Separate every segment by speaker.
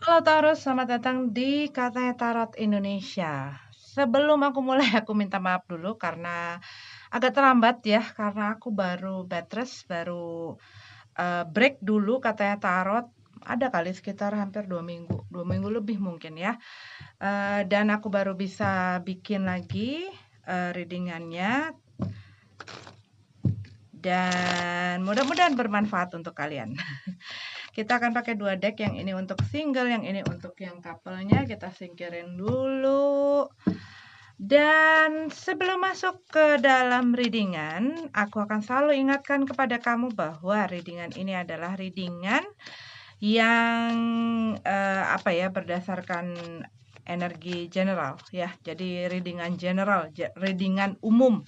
Speaker 1: Halo Taurus, selamat datang di Katanya Tarot Indonesia. Sebelum aku mulai, aku minta maaf dulu karena agak terlambat ya, karena aku baru bed rest, baru break dulu Katanya Tarot. Ada kali sekitar hampir 2 minggu lebih mungkin ya. Dan aku baru bisa bikin lagi readingannya dan mudah-mudahan bermanfaat untuk kalian. Kita akan pakai 2 deck, yang ini untuk single, yang ini untuk yang couple-nya. Kita singkirin dulu. Dan sebelum masuk ke dalam readingan, aku akan selalu ingatkan kepada kamu bahwa readingan ini adalah readingan yang berdasarkan energi general ya. Jadi readingan general, readingan umum.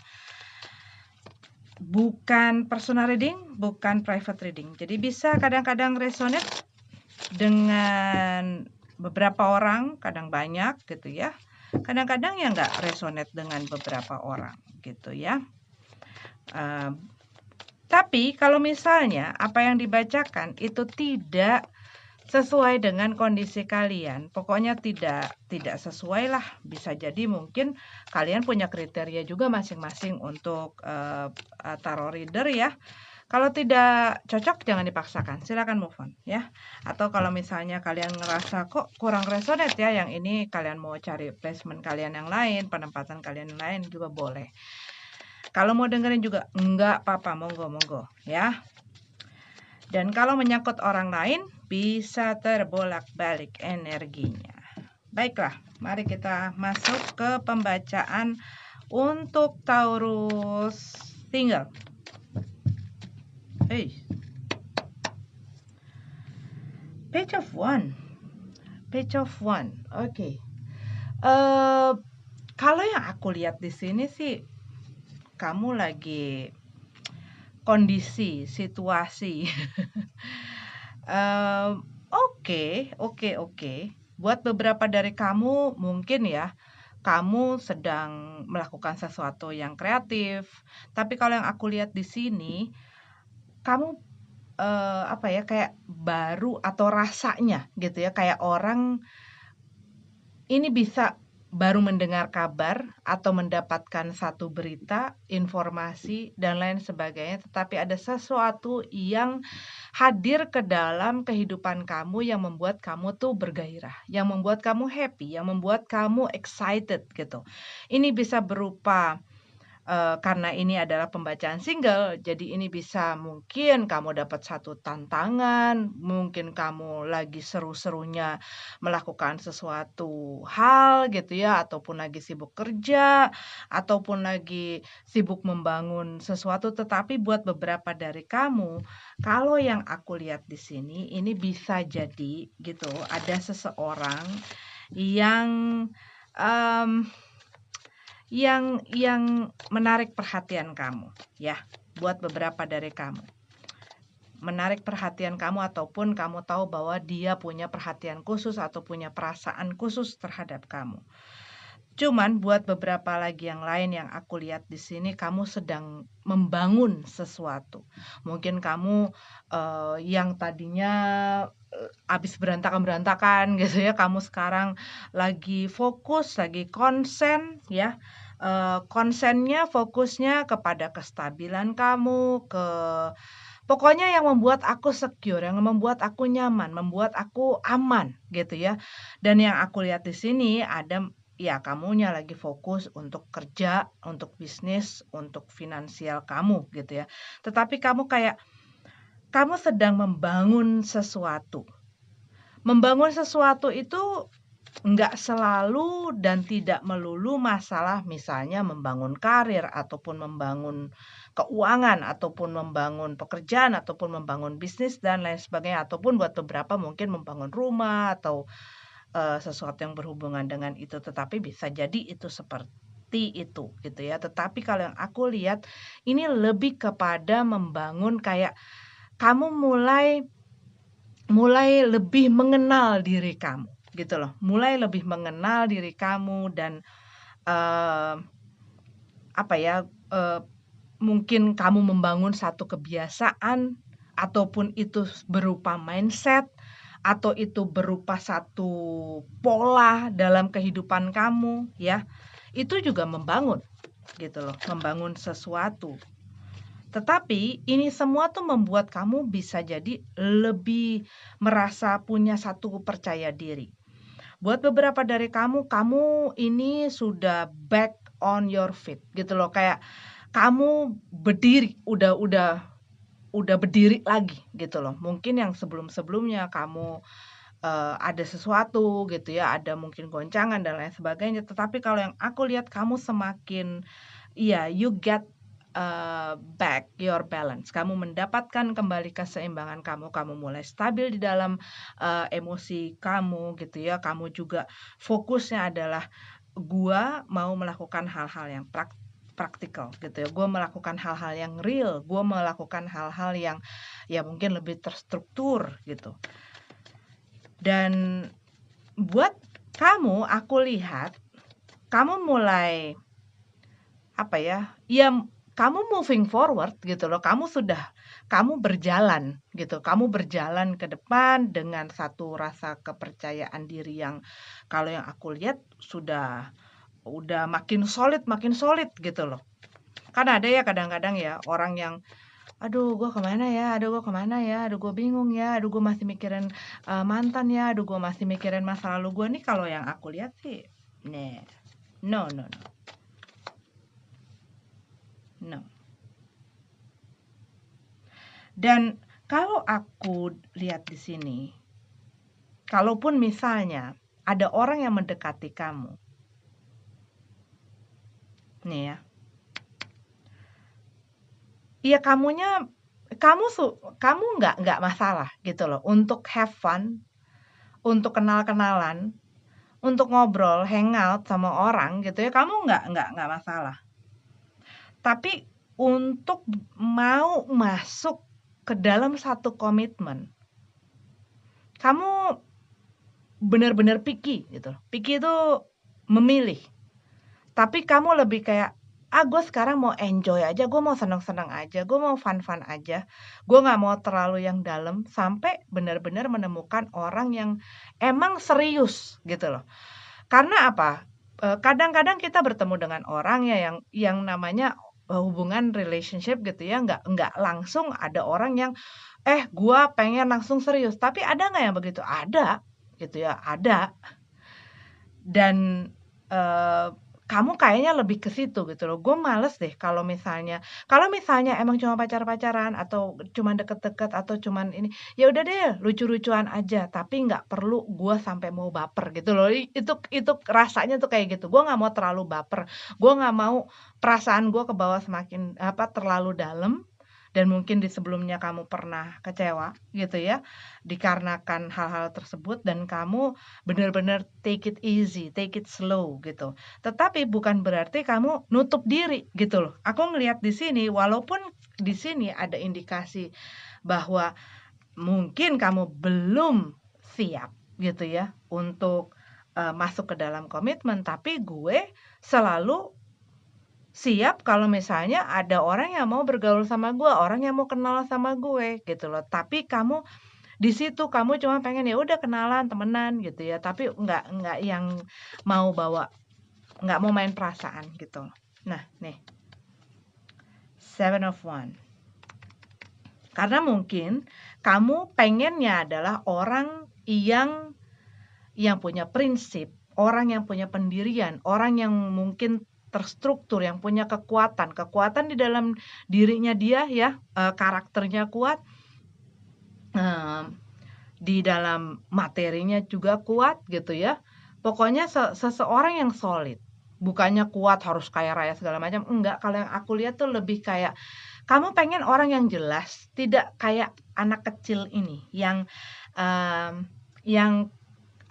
Speaker 1: Bukan personal reading, bukan private reading. Jadi bisa kadang-kadang resonate dengan beberapa orang, kadang banyak gitu ya. Kadang-kadang ya nggak resonate dengan beberapa orang gitu ya. Tapi kalau misalnya apa yang dibacakan itu tidak sesuai dengan kondisi kalian, pokoknya tidak sesuai lah. Bisa jadi mungkin kalian punya kriteria juga masing-masing untuk tarot reader ya. Kalau tidak cocok jangan dipaksakan, silakan move on ya. Atau kalau misalnya kalian ngerasa kok kurang resonate ya yang ini, kalian mau cari placement kalian yang lain, penempatan kalian yang lain juga boleh. Kalau mau dengerin juga enggak apa-apa, monggo ya. Dan kalau menyangkut orang lain bisa terbolak-balik energinya. Baiklah, mari kita masuk ke pembacaan untuk Taurus single. Hey. Page of One. Oke. Kalau yang aku lihat di sini sih, kamu lagi kondisi, situasi. Oke. Buat beberapa dari kamu mungkin ya, kamu sedang melakukan sesuatu yang kreatif. Tapi kalau yang aku lihat di sini, kamu kayak baru atau rasanya gitu ya, kayak orang ini bisa baru mendengar kabar atau mendapatkan satu berita, informasi, dan lain sebagainya, tetapi ada sesuatu yang hadir ke dalam kehidupan kamu yang membuat kamu tuh bergairah, yang membuat kamu happy, yang membuat kamu excited gitu. Ini bisa berupa karena ini adalah pembacaan single, jadi ini bisa mungkin kamu dapat satu tantangan, mungkin kamu lagi seru-serunya melakukan sesuatu hal gitu ya, ataupun lagi sibuk kerja, ataupun lagi sibuk membangun sesuatu. Tetapi buat beberapa dari kamu, kalau yang aku lihat di sini, ini bisa jadi gitu, ada seseorang yang um, yang menarik perhatian kamu ya, buat beberapa dari kamu. Menarik perhatian kamu ataupun kamu tahu bahwa dia punya perhatian khusus atau punya perasaan khusus terhadap kamu. Cuman buat beberapa lagi yang lain yang aku lihat di sini, kamu sedang membangun sesuatu. Mungkin kamu yang tadinya habis berantakan-berantakan gitu ya, kamu sekarang lagi fokus, lagi konsen ya. Konsennya, fokusnya kepada kestabilan kamu, pokoknya yang membuat aku secure, yang membuat aku nyaman, membuat aku aman gitu ya. Dan yang aku lihat di sini ada ya kamunya lagi fokus untuk kerja, untuk bisnis, untuk finansial kamu gitu ya. Tetapi kamu sedang membangun sesuatu. Membangun sesuatu itu nggak selalu dan tidak melulu masalah misalnya membangun karir ataupun membangun keuangan ataupun membangun pekerjaan ataupun membangun bisnis dan lain sebagainya, ataupun buat beberapa mungkin membangun rumah atau sesuatu yang berhubungan dengan itu, tetapi bisa jadi itu seperti itu gitu ya. Tetapi kalau yang aku lihat ini lebih kepada membangun kayak kamu mulai lebih mengenal diri kamu gitu loh, mulai lebih mengenal diri kamu dan eee, mungkin kamu membangun satu kebiasaan ataupun itu berupa mindset atau itu berupa satu pola dalam kehidupan kamu ya, itu juga membangun gitu loh, membangun sesuatu. Tetapi ini semua tuh membuat kamu bisa jadi lebih merasa punya satu percaya diri. Buat beberapa dari kamu ini sudah back on your feet gitu loh, kayak kamu berdiri, udah berdiri lagi gitu loh. Mungkin yang sebelum-sebelumnya kamu ada sesuatu gitu ya, ada mungkin goncangan dan lain sebagainya. Tetapi kalau yang aku lihat kamu semakin you get back your balance. Kamu mendapatkan kembali keseimbangan kamu. Kamu mulai stabil di dalam emosi kamu gitu ya. Kamu juga fokusnya adalah gua mau melakukan hal-hal yang praktikal gitu ya. Gua melakukan hal-hal yang real. Gua melakukan hal-hal yang ya mungkin lebih terstruktur gitu. Dan buat kamu, aku lihat kamu mulai apa ya? Ya kamu moving forward gitu loh. Kamu berjalan gitu. Kamu berjalan ke depan dengan satu rasa kepercayaan diri yang kalau yang aku lihat udah makin solid gitu loh. Kan ada ya kadang-kadang ya orang yang aduh gue kemana ya, aduh gue bingung ya, aduh gue masih mikirin mantan ya, aduh gue masih mikirin masa lalu gue nih. Kalau yang aku lihat sih no. Dan kalau aku lihat di sini, kalaupun misalnya ada orang yang mendekati kamu nih ya, iya kamu nggak masalah gitu loh untuk have fun, untuk kenal-kenalan, untuk ngobrol, hangout sama orang gitu ya, kamu nggak masalah. Tapi untuk mau masuk ke dalam satu komitmen, kamu benar-benar picky gitu. Picky itu memilih. Tapi kamu lebih kayak, gue sekarang mau enjoy aja, gue mau senang-senang aja, gue mau fun-fun aja. Gue nggak mau terlalu yang dalam sampai benar-benar menemukan orang yang emang serius gitu loh. Karena apa? Kadang-kadang kita bertemu dengan orang ya yang namanya hubungan relationship gitu ya, nggak langsung ada orang yang gue pengen langsung serius. Tapi ada nggak yang begitu? Ada gitu ya, ada. Dan kamu kayaknya lebih ke situ gitu loh. Gue males deh kalau misalnya emang cuma pacaran atau cuma deket-deket atau cuman ini, ya udah deh lucu-lucuan aja, tapi nggak perlu gue sampai mau baper gitu loh. Itu rasanya tuh kayak gitu. Gue nggak mau terlalu baper. Gue nggak mau perasaan gue ke bawah semakin terlalu dalam. Dan mungkin di sebelumnya kamu pernah kecewa gitu ya, dikarenakan hal-hal tersebut dan kamu benar-benar take it easy, take it slow gitu. Tetapi bukan berarti kamu nutup diri gitu loh. Aku ngelihat di sini walaupun di sini ada indikasi bahwa mungkin kamu belum siap gitu ya untuk masuk ke dalam komitmen, tapi gue selalu siap kalau misalnya ada orang yang mau bergaul sama gue, orang yang mau kenal sama gue gitu loh. Tapi kamu di situ kamu cuma pengen ya udah kenalan, temenan gitu ya, tapi nggak yang nggak mau main perasaan gitu. Nah, nih. 7 of Wands. Karena mungkin kamu pengennya adalah orang yang punya prinsip, orang yang punya pendirian, orang yang mungkin terstruktur, yang punya kekuatan di dalam dirinya dia ya, karakternya kuat. Di dalam materinya juga kuat gitu ya. Pokoknya seseorang yang solid. Bukannya kuat harus kaya raya segala macam. Enggak, kalau yang aku lihat tuh lebih kayak kamu pengen orang yang jelas, tidak kayak anak kecil ini yang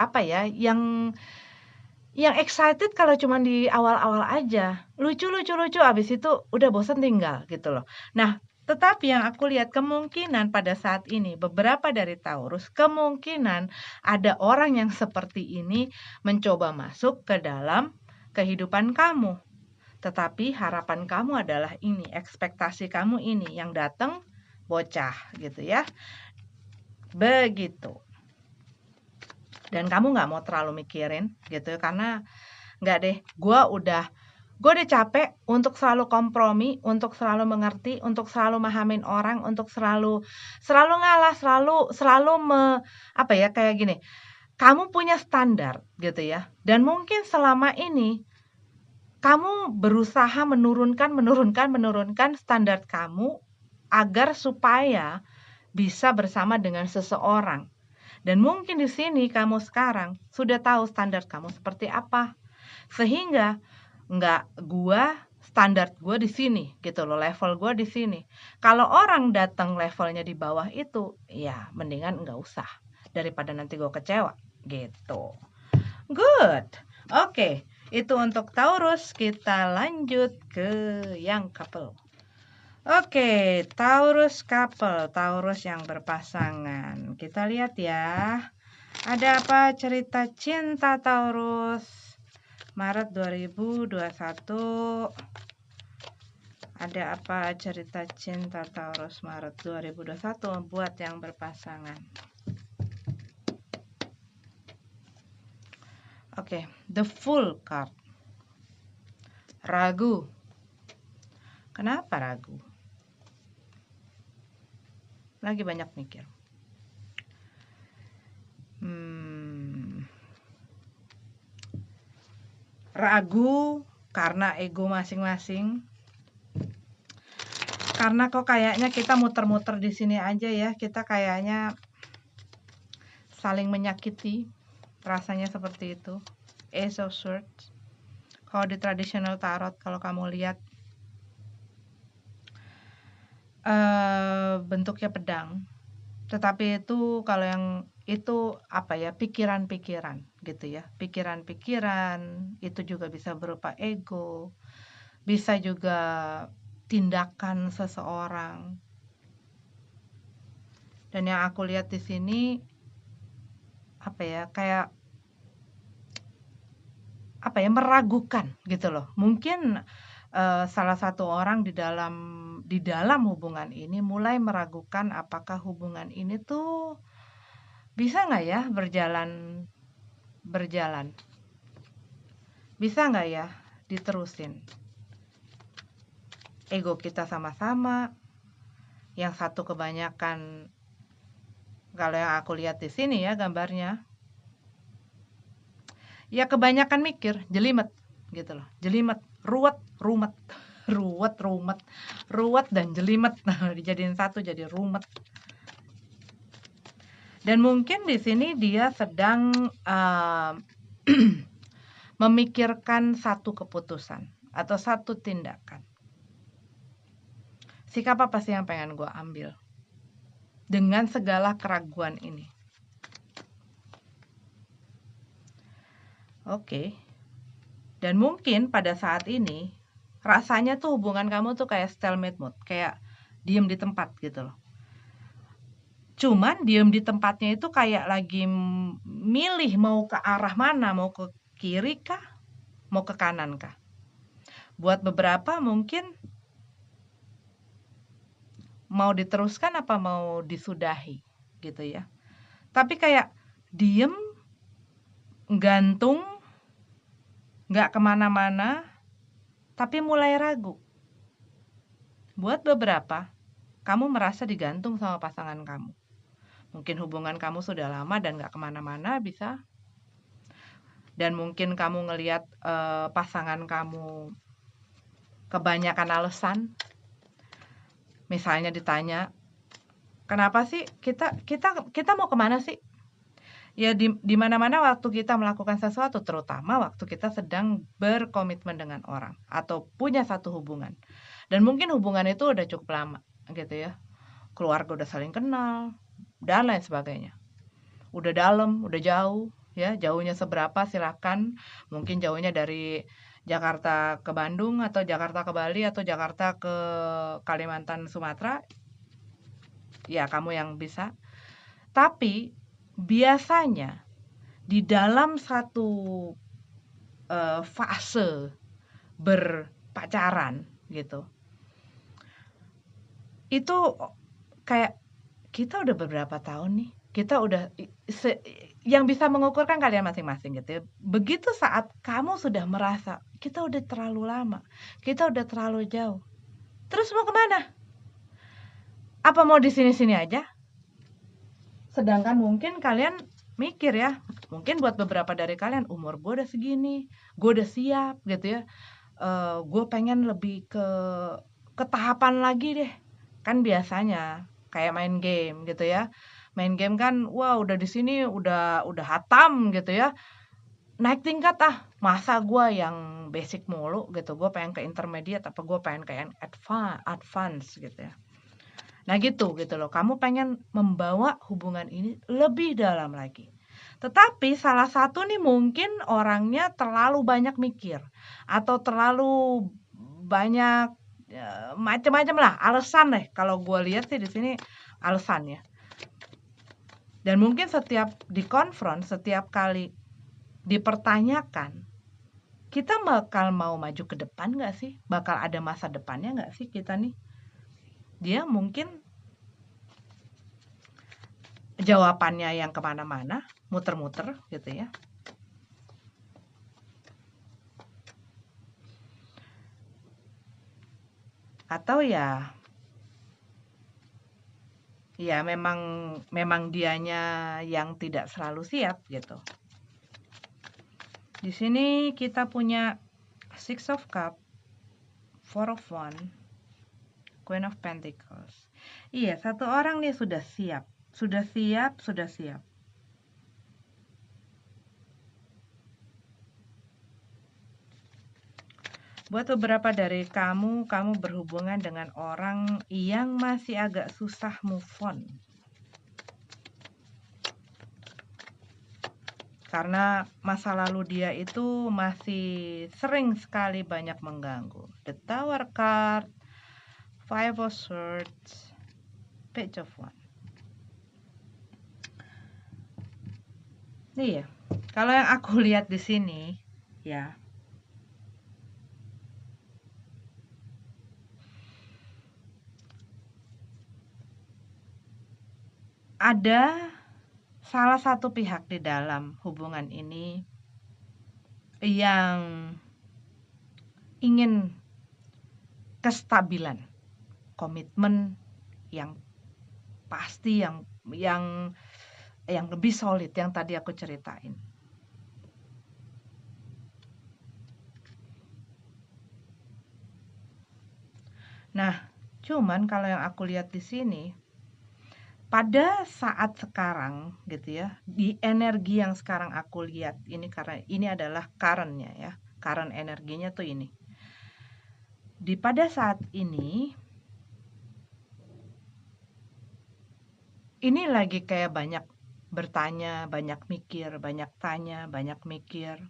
Speaker 1: apa ya, yang excited kalau cuma di awal-awal aja. Lucu abis itu udah bosan tinggal gitu loh. Nah, tetapi yang aku lihat kemungkinan pada saat ini beberapa dari Taurus kemungkinan ada orang yang seperti ini mencoba masuk ke dalam kehidupan kamu. Tetapi harapan kamu adalah ini, ekspektasi kamu ini yang datang bocah gitu ya. Begitu. Dan kamu nggak mau terlalu mikirin gitu, karena nggak deh, gue udah capek untuk selalu kompromi, untuk selalu mengerti, untuk selalu mahamin orang, untuk selalu ngalah, apa ya, kayak gini. Kamu punya standar gitu ya. Dan mungkin selama ini kamu berusaha menurunkan standar kamu agar supaya bisa bersama dengan seseorang. Dan mungkin di sini kamu sekarang sudah tahu standar kamu seperti apa. Sehingga standar gue di sini gitu loh, level gue di sini. Kalau orang datang levelnya di bawah itu, ya mendingan nggak usah daripada nanti gue kecewa gitu. Good. Oke, itu untuk Taurus. Kita lanjut ke yang couple. Oke, Taurus couple, Taurus yang berpasangan. Kita lihat ya. Ada apa cerita cinta Taurus Maret 2021? Ada apa cerita cinta Taurus Maret 2021 buat yang berpasangan? Oke, the Fool card. Ragu. Kenapa ragu? Lagi banyak mikir. Ragu karena ego masing-masing. Karena kok kayaknya kita muter-muter di sini aja ya. Kita kayaknya saling menyakiti. Rasanya seperti itu. Ace of Swords. Kalau di traditional tarot, kalau kamu lihat bentuknya pedang. Tetapi itu kalau yang itu apa ya, pikiran-pikiran gitu ya. Pikiran-pikiran itu juga bisa berupa ego. Bisa juga tindakan seseorang. Dan yang aku lihat di sini apa ya, kayak apa ya, meragukan gitu loh. Mungkin salah satu orang di dalam hubungan ini mulai meragukan apakah hubungan ini tuh bisa nggak ya berjalan, bisa nggak ya diterusin. Ego kita sama-sama, yang satu kebanyakan, kalau yang aku lihat di sini ya gambarnya, ya kebanyakan mikir, jelimet gitu loh, jelimet, ruwet dan jelimet. Nah, dijadiin satu jadi rumet. Dan mungkin di sini dia sedang memikirkan satu keputusan atau satu tindakan. Sikap apa sih yang pengen gue ambil dengan segala keraguan ini? Oke. Dan mungkin pada saat ini rasanya tuh hubungan kamu tuh kayak stalemate mode, kayak diem di tempat gitu loh. Cuman diem di tempatnya itu kayak lagi milih mau ke arah mana, mau ke kiri kah, mau ke kanan kah. Buat beberapa mungkin mau diteruskan apa mau disudahi gitu ya. Tapi kayak diem, gantung, gak kemana-mana, tapi mulai ragu. Buat beberapa, kamu merasa digantung sama pasangan kamu. Mungkin hubungan kamu sudah lama dan gak kemana-mana bisa. Dan mungkin kamu ngelihat pasangan kamu kebanyakan alasan. Misalnya ditanya, kenapa sih kita mau kemana sih? Ya di mana-mana waktu kita melakukan sesuatu, terutama waktu kita sedang berkomitmen dengan orang atau punya satu hubungan. Dan mungkin hubungan itu udah cukup lama gitu ya. Keluarga udah saling kenal dan lain sebagainya. Udah dalam, udah jauh ya. Jauhnya seberapa silakan. Mungkin jauhnya dari Jakarta ke Bandung atau Jakarta ke Bali atau Jakarta ke Kalimantan, Sumatera. Ya, kamu yang bisa. Tapi biasanya di dalam satu fase berpacaran gitu, itu kayak kita udah beberapa tahun nih, kita udah yang bisa mengukur kan kalian masing-masing gitu ya. Begitu saat kamu sudah merasa, kita udah terlalu lama, kita udah terlalu jauh, terus mau kemana? Apa mau di sini-sini aja? Sedangkan mungkin kalian mikir ya, mungkin buat beberapa dari kalian, umur gue udah segini, gue udah siap gitu ya, gue pengen lebih ke tahapan lagi deh. Kan biasanya kayak main game gitu ya, main game kan, wah udah di sini udah hatam gitu ya, naik tingkat ah, masa gue yang basic mulu gitu, gue pengen ke intermediate apa gue pengen ke yang advance gitu ya. Nah gitu loh, kamu pengen membawa hubungan ini lebih dalam lagi. Tetapi salah satu nih mungkin orangnya terlalu banyak mikir atau terlalu banyak macam-macam lah alasan deh. Kalau gue lihat sih di sini alasannya. Dan mungkin setiap dikonfront, setiap kali dipertanyakan, kita bakal mau maju ke depan nggak sih? Bakal ada masa depannya nggak sih kita nih? Dia mungkin jawabannya yang kemana-mana, muter-muter gitu ya. Atau ya memang dianya yang tidak selalu siap gitu. Di sini kita punya Six of Cups, Four of Wands, Queen of Pentacles. Iya, satu orang nih sudah siap. Sudah siap. Buat beberapa dari kamu berhubungan dengan orang yang masih agak susah move on. Karena masa lalu dia itu masih sering sekali banyak mengganggu. The Tower card, Five of Swords, Page of Wands. Iya, kalau yang aku lihat di sini, ya, ada salah satu pihak di dalam hubungan ini yang ingin kestabilan, komitmen yang pasti, yang lebih solid, yang tadi aku ceritain. Nah, cuman kalau yang aku lihat di sini, pada saat sekarang gitu ya, di energi yang sekarang aku lihat ini, karena ini adalah current-nya ya, current energinya tuh ini. Pada saat ini lagi kayak banyak bertanya, banyak mikir, banyak tanya, banyak mikir.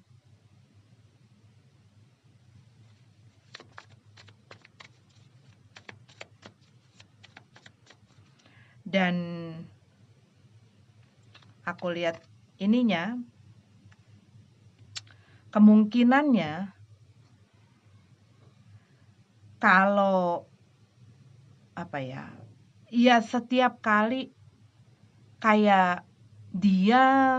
Speaker 1: Dan aku lihat ininya, kemungkinannya kalau apa ya, ya setiap kali kayak dia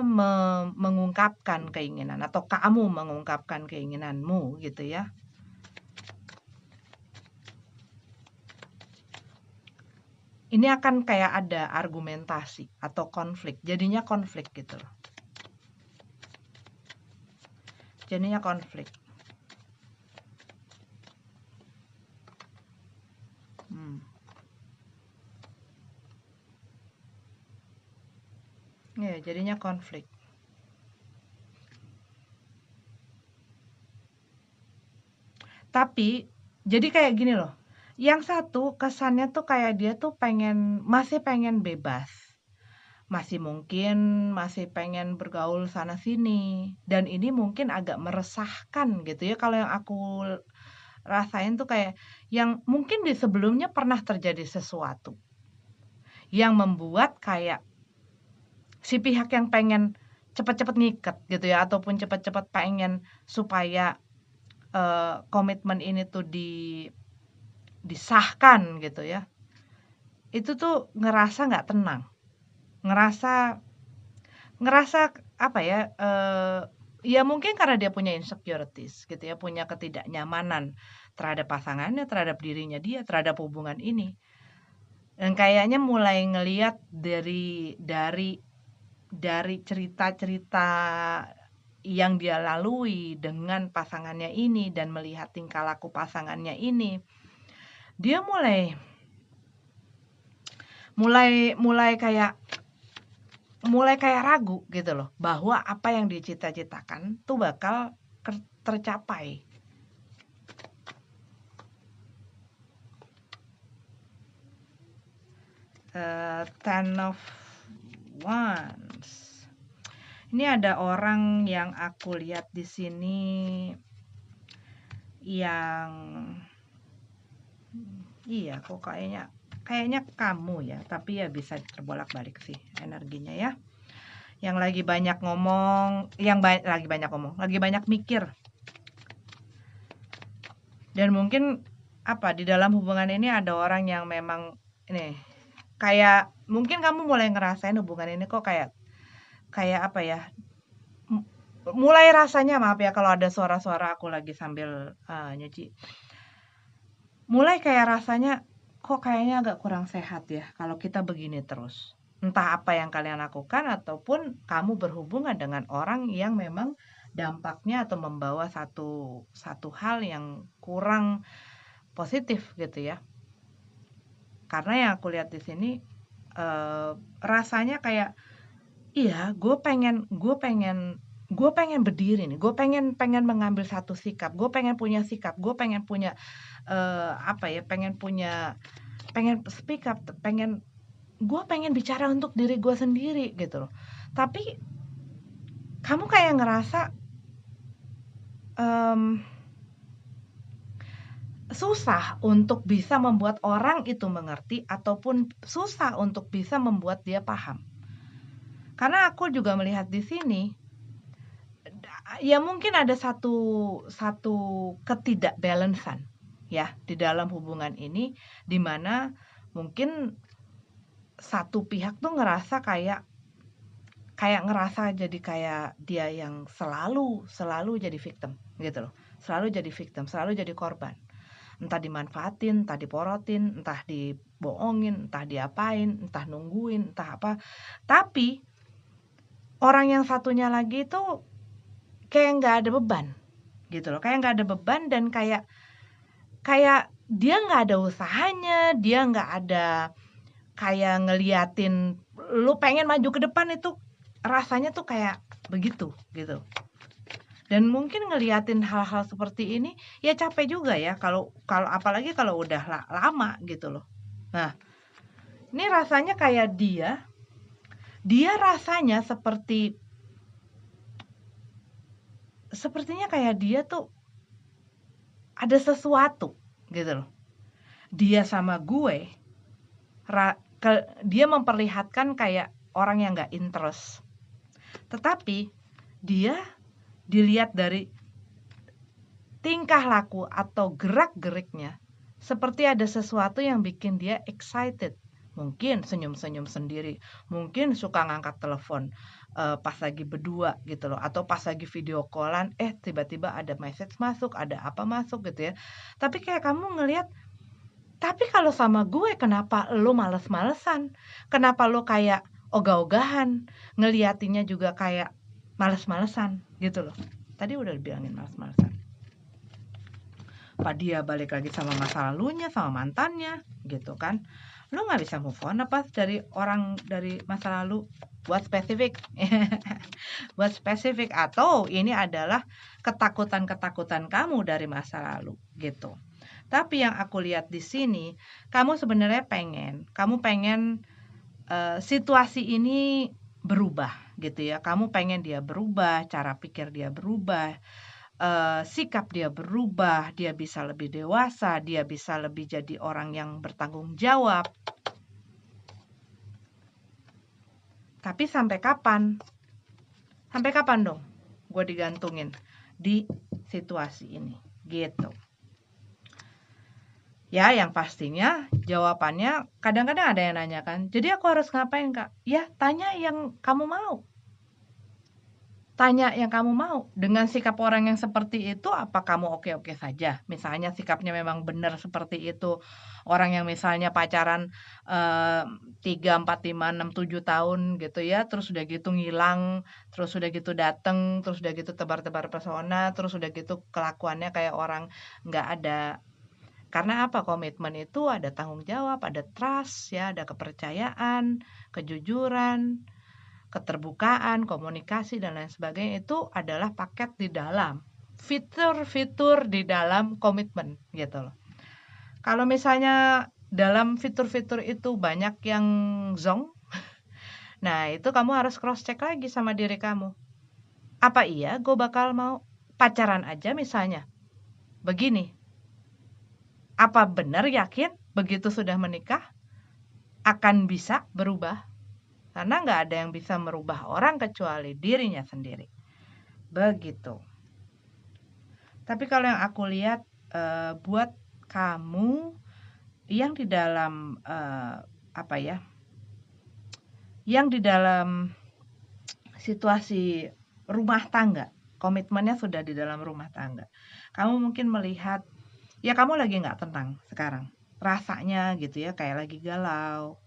Speaker 1: mengungkapkan keinginan atau kamu mengungkapkan keinginanmu gitu ya. Ini akan kayak ada argumentasi atau konflik, jadinya konflik gitu loh. Jadinya konflik. Ya, jadinya konflik. Tapi jadi kayak gini loh. Yang satu kesannya tuh kayak dia tuh masih pengen bebas. Masih pengen bergaul sana sini, dan ini mungkin agak meresahkan gitu ya. Kalau yang aku rasain tuh kayak yang mungkin di sebelumnya pernah terjadi sesuatu yang membuat kayak si pihak yang pengen cepet-cepet ngiket gitu ya, ataupun cepet-cepet pengen supaya komitmen ini tuh disahkan gitu ya, itu tuh ngerasa nggak tenang, ngerasa apa ya, ya mungkin karena dia punya insecurities gitu ya, punya ketidaknyamanan terhadap pasangannya, terhadap dirinya dia, terhadap hubungan ini. Dan kayaknya mulai ngelihat dari cerita-cerita yang dia lalui dengan pasangannya ini dan melihat tingkah laku pasangannya ini, dia mulai mulai mulai kayak ragu gitu loh, bahwa apa yang dicita-citakan tuh bakal tercapai. Ten of Wands. Ini ada orang yang aku lihat di sini yang iya kok kayaknya kamu ya, tapi ya bisa terbolak-balik sih energinya ya. Yang lagi banyak ngomong, lagi banyak mikir. Dan mungkin di dalam hubungan ini ada orang yang memang ini kayak mungkin kamu mulai ngerasain hubungan ini kok kayak apa ya? Mulai rasanya, maaf ya kalau ada suara-suara aku lagi sambil nyuci. Mulai kayak rasanya kok kayaknya agak kurang sehat ya kalau kita begini terus. Entah apa yang kalian lakukan ataupun kamu berhubungan dengan orang yang memang dampaknya atau membawa satu hal yang kurang positif gitu ya. Karena yang aku lihat di sini rasanya kayak iya, gue pengen berdiri gue pengen mengambil satu sikap, gue pengen punya sikap, gue pengen punya pengen speak up, gue pengen bicara untuk diri gue sendiri gitu loh. Tapi kamu kayak ngerasa susah untuk bisa membuat orang itu mengerti ataupun susah untuk bisa membuat dia paham. Karena aku juga melihat di sini ya mungkin ada satu ketidakbalansan ya di dalam hubungan ini, di mana mungkin satu pihak tuh ngerasa kayak ngerasa jadi kayak dia yang selalu jadi victim gitu loh. Selalu jadi victim, selalu jadi korban. Entah dimanfaatin, entah diporotin, entah dibohongin, entah diapain, entah nungguin, entah apa. Tapi orang yang satunya lagi itu kayak nggak ada beban gitu loh, kayak nggak ada beban dan kayak dia nggak ada usahanya, dia nggak ada kayak ngeliatin lu pengen maju ke depan, itu rasanya tuh kayak begitu gitu. Dan mungkin ngeliatin hal-hal seperti ini ya capek juga ya kalau apalagi kalau udah lama gitu loh. Nah, ini rasanya kayak dia rasanya sepertinya kayak dia tuh ada sesuatu gitu loh. Dia sama gue dia memperlihatkan kayak orang yang gak interest. Tetapi dia dilihat dari tingkah laku atau gerak-geriknya seperti ada sesuatu yang bikin dia excited. Mungkin senyum-senyum sendiri, mungkin suka ngangkat telepon pas lagi berdua gitu loh, atau pas lagi video callan tiba-tiba ada message masuk, ada apa masuk gitu ya. Tapi kayak kamu ngelihat, tapi kalau sama gue kenapa lu males-malesan? Kenapa lu kayak ogah-ogahan? Ngeliatinnya juga kayak males-malesan gitu loh. Tadi udah dibilangin males-malesan. Apa dia balik lagi sama masa lalunya, sama mantannya gitu kan? Lu nggak bisa move on apa dari masa lalu? Buat spesifik. Buat spesifik, atau ini adalah ketakutan-ketakutan kamu dari masa lalu gitu. Tapi yang aku lihat di sini, kamu sebenarnya pengen situasi ini berubah gitu ya. Kamu pengen dia berubah, cara pikir dia berubah, sikap dia berubah, dia bisa lebih dewasa, dia bisa lebih jadi orang yang bertanggung jawab. Tapi sampai kapan? Sampai kapan dong gue digantungin di situasi ini gitu. Ya, yang pastinya jawabannya kadang-kadang ada yang nanyakan, jadi aku harus ngapain Kak? Ya, tanya yang kamu mau. Tanya yang kamu mau. Dengan sikap orang yang seperti itu, apa kamu oke-oke saja? Misalnya sikapnya memang benar seperti itu. Orang yang misalnya pacaran 3, 4, 5, 6, 7 tahun gitu ya, terus udah gitu ngilang, terus udah gitu dateng, terus udah gitu tebar-tebar pesona, terus udah gitu kelakuannya kayak orang nggak ada. Karena apa? Komitmen itu ada tanggung jawab, ada trust ya, ada kepercayaan, kejujuran, keterbukaan, komunikasi, dan lain sebagainya. Itu adalah paket di dalam fitur-fitur di dalam komitmen gitu loh. Kalau misalnya dalam fitur-fitur itu banyak yang zonk, nah itu kamu harus cross check lagi sama diri kamu. Apa iya gue bakal mau pacaran aja misalnya begini? Apa benar yakin begitu sudah menikah akan bisa berubah? Karena nggak ada yang bisa merubah orang kecuali dirinya sendiri. Begitu. Tapi kalau yang aku lihat buat kamu yang di dalam apa ya? Yang di dalam situasi rumah tangga, komitmennya sudah di dalam rumah tangga. Kamu mungkin melihat ya kamu lagi nggak tenang sekarang. Rasanya gitu ya kayak lagi galau.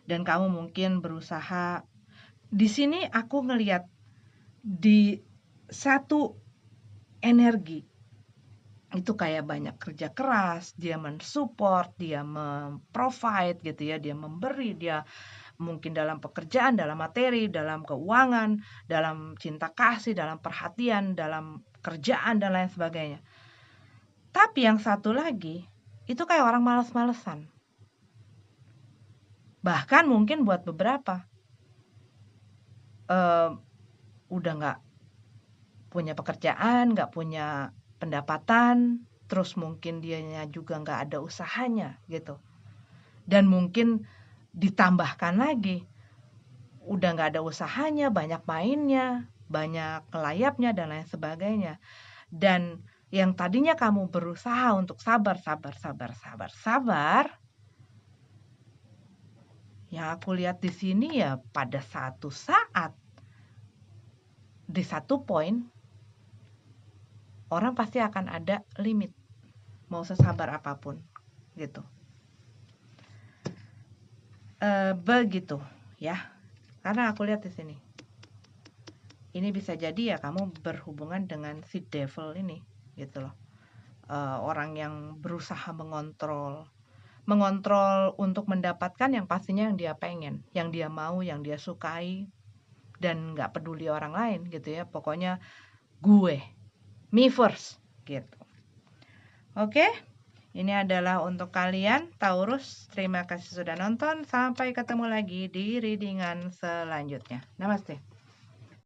Speaker 1: Dan kamu mungkin berusaha. Di sini aku ngelihat di satu energi itu kayak banyak kerja keras, dia mensupport, dia memprovide gitu ya, dia memberi, dia mungkin dalam pekerjaan, dalam materi, dalam keuangan, dalam cinta kasih, dalam perhatian, dalam kerjaan dan lain sebagainya. Tapi yang satu lagi itu kayak orang malas-malesan. Bahkan mungkin buat beberapa udah nggak punya pekerjaan, nggak punya pendapatan, terus mungkin dianya juga nggak ada usahanya gitu. Dan mungkin ditambahkan lagi, udah nggak ada usahanya, banyak mainnya, banyak ngelayapnya dan lain sebagainya. Dan yang tadinya kamu berusaha untuk sabar, yang aku lihat di sini ya pada satu saat, di satu poin, orang pasti akan ada limit, mau sesabar apapun gitu. Begitu ya, karena aku lihat di sini. Ini bisa jadi ya kamu berhubungan dengan si devil ini gitu loh. Orang yang berusaha mengontrol untuk mendapatkan yang pastinya yang dia pengen, yang dia mau, yang dia sukai, dan nggak peduli orang lain gitu ya. Pokoknya gue, me first gitu. Oke, ini adalah untuk kalian Taurus. Terima kasih sudah nonton. Sampai ketemu lagi di readingan selanjutnya. Namaste.